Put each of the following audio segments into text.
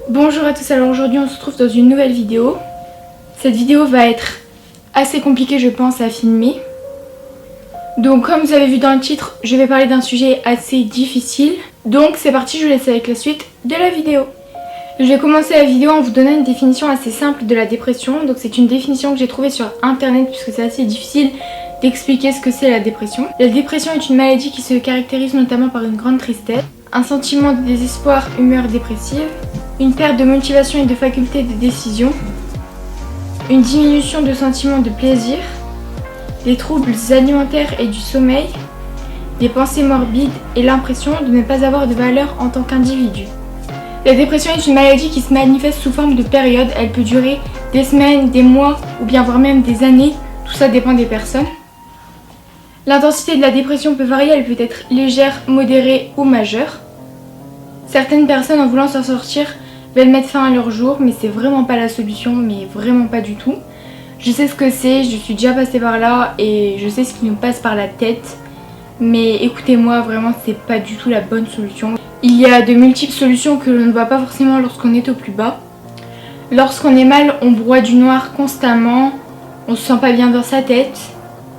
Bonjour à tous, alors aujourd'hui on se retrouve dans une nouvelle vidéo. Cette vidéo va être assez compliquée je pense à filmer. Donc comme vous avez vu dans le titre, je vais parler d'un sujet assez difficile. Donc c'est parti, je vous laisse avec la suite de la vidéo. Je vais commencer la vidéo en vous donnant une définition assez simple de la dépression. Donc c'est une définition que j'ai trouvée sur internet puisque c'est assez difficile d'expliquer ce que c'est la dépression. La dépression est une maladie qui se caractérise notamment par une grande tristesse, un sentiment de désespoir, humeur dépressive, une perte de motivation et de faculté de décision, une diminution de sentiment de plaisir, des troubles alimentaires et du sommeil, des pensées morbides et l'impression de ne pas avoir de valeur en tant qu'individu. La dépression est une maladie qui se manifeste sous forme de périodes. Elle peut durer des semaines, des mois ou bien voire même des années. Tout ça dépend des personnes. L'intensité de la dépression peut varier, elle peut être légère, modérée ou majeure. Certaines personnes en voulant s'en sortir veulent mettre fin à leur jour, mais c'est vraiment pas la solution, mais vraiment pas du tout. Je sais ce que c'est, je suis déjà passée par là et je sais ce qui nous passe par la tête. Mais écoutez-moi, vraiment c'est pas du tout la bonne solution. Il y a de multiples solutions que l'on ne voit pas forcément lorsqu'on est au plus bas. Lorsqu'on est mal, on broie du noir constamment, on se sent pas bien dans sa tête,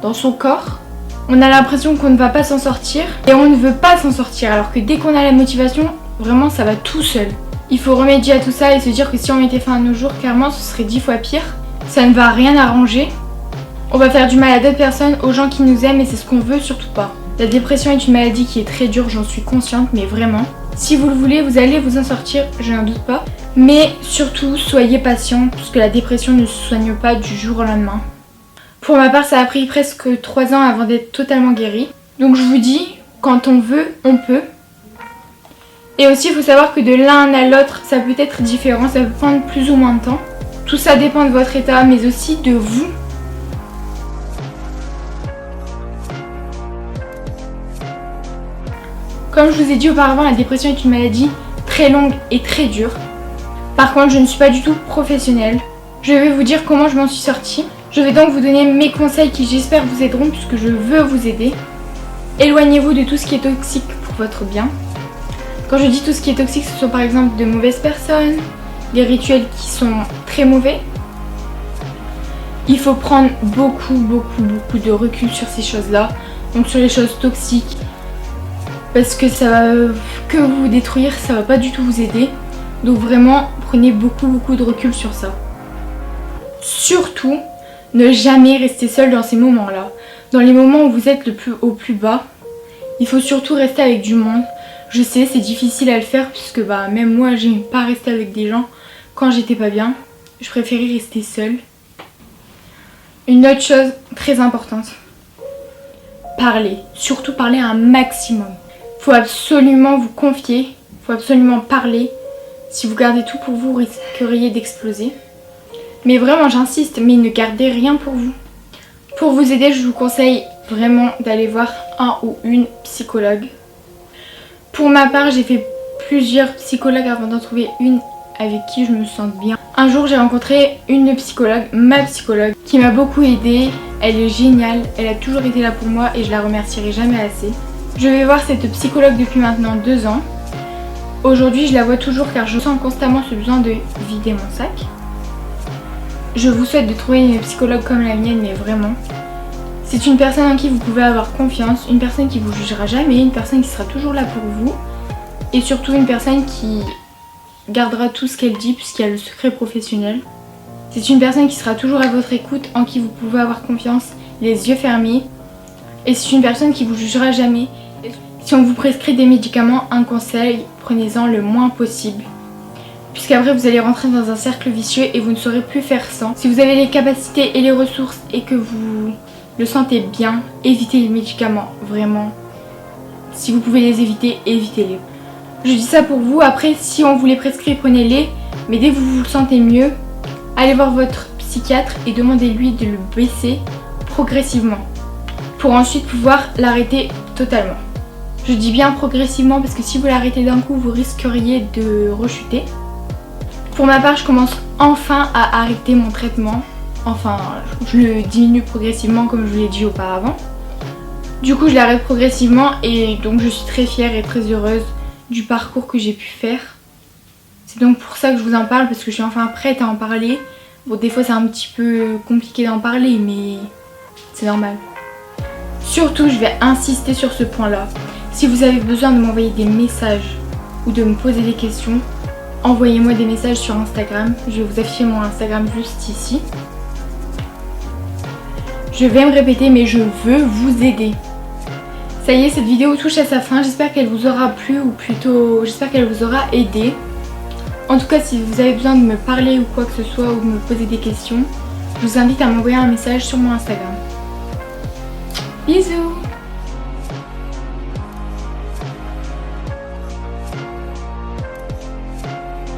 dans son corps. On a l'impression qu'on ne va pas s'en sortir et on ne veut pas s'en sortir alors que dès qu'on a la motivation, vraiment ça va tout seul. Il faut remédier à tout ça et se dire que si on mettait fin à nos jours, clairement ce serait 10 fois pire. Ça ne va rien arranger. On va faire du mal à d'autres personnes, aux gens qui nous aiment et c'est ce qu'on veut surtout pas. La dépression est une maladie qui est très dure, j'en suis consciente, mais vraiment. Si vous le voulez, vous allez vous en sortir, je n'en doute pas. Mais surtout, soyez patient, puisque la dépression ne se soigne pas du jour au lendemain. Pour ma part, ça a pris presque 3 ans avant d'être totalement guérie. Donc je vous dis, quand on veut, on peut. Et aussi, il faut savoir que de l'un à l'autre, ça peut être différent, ça peut prendre plus ou moins de temps. Tout ça dépend de votre état, mais aussi de vous. Comme je vous ai dit auparavant, la dépression est une maladie très longue et très dure. Par contre, je ne suis pas du tout professionnelle. Je vais vous dire comment je m'en suis sortie. Je vais donc vous donner mes conseils qui j'espère vous aideront puisque je veux vous aider. Éloignez-vous de tout ce qui est toxique pour votre bien. Quand je dis tout ce qui est toxique, ce sont par exemple de mauvaises personnes, des rituels qui sont très mauvais. Il faut prendre beaucoup de recul sur ces choses-là, donc sur les choses toxiques. Parce que ça va que vous détruire, ça va pas du tout vous aider. Donc vraiment, prenez beaucoup de recul sur ça. Surtout, ne jamais rester seul dans ces moments-là. Dans les moments où vous êtes au plus bas, il faut surtout rester avec du monde. Je sais, c'est difficile à le faire puisque même moi, j'aime pas rester avec des gens quand j'étais pas bien. Je préférais rester seule. Une autre chose très importante, parlez. Surtout parler un maximum. Faut absolument vous confier, faut absolument parler. Si vous gardez tout pour vous, vous risqueriez d'exploser. Mais vraiment, j'insiste, mais ne gardez rien pour vous. Pour vous aider, je vous conseille vraiment d'aller voir un ou une psychologue. Pour ma part, j'ai fait plusieurs psychologues avant d'en trouver une avec qui je me sens bien. Un jour, j'ai rencontré une psychologue, ma psychologue, qui m'a beaucoup aidée. Elle est géniale, elle a toujours été là pour moi et je la remercierai jamais assez. Je vais voir cette psychologue depuis maintenant 2 ans. Aujourd'hui, je la vois toujours car je sens constamment ce besoin de vider mon sac. Je vous souhaite de trouver une psychologue comme la mienne, mais vraiment. C'est une personne en qui vous pouvez avoir confiance, une personne qui vous jugera jamais, une personne qui sera toujours là pour vous. Et surtout une personne qui gardera tout ce qu'elle dit puisqu'il y a le secret professionnel. C'est une personne qui sera toujours à votre écoute, en qui vous pouvez avoir confiance, les yeux fermés. Et c'est une personne qui vous jugera jamais. Si on vous prescrit des médicaments, un conseil, prenez-en le moins possible. Puisqu'après vous allez rentrer dans un cercle vicieux et vous ne saurez plus faire sans. Si vous avez les capacités et les ressources et que vous le sentez bien, évitez les médicaments, vraiment. Si vous pouvez les éviter, évitez-les. Je dis ça pour vous, après si on vous les prescrit, prenez-les. Mais dès que vous vous sentez mieux, allez voir votre psychiatre et demandez-lui de le baisser progressivement. Pour ensuite pouvoir l'arrêter totalement. Je dis bien progressivement parce que si vous l'arrêtez d'un coup, vous risqueriez de rechuter. Pour ma part, je commence enfin à arrêter mon traitement. Enfin, je le diminue progressivement comme je vous l'ai dit auparavant. Du coup je l'arrête progressivement et donc je suis très fière et très heureuse du parcours que j'ai pu faire. C'est donc pour ça que je vous en parle, parce que je suis enfin prête à en parler. Bon, des fois c'est un petit peu compliqué d'en parler, mais c'est normal. Surtout, je vais insister sur ce point-là. Si vous avez besoin de m'envoyer des messages ou de me poser des questions, envoyez-moi des messages sur Instagram. Je vais vous afficher mon Instagram juste ici. Je vais me répéter, mais je veux vous aider. Ça y est, cette vidéo touche à sa fin. J'espère qu'elle vous aura plu, ou plutôt j'espère qu'elle vous aura aidé. En tout cas, si vous avez besoin de me parler ou quoi que ce soit, ou de me poser des questions, je vous invite à m'envoyer un message sur mon Instagram. Bisous!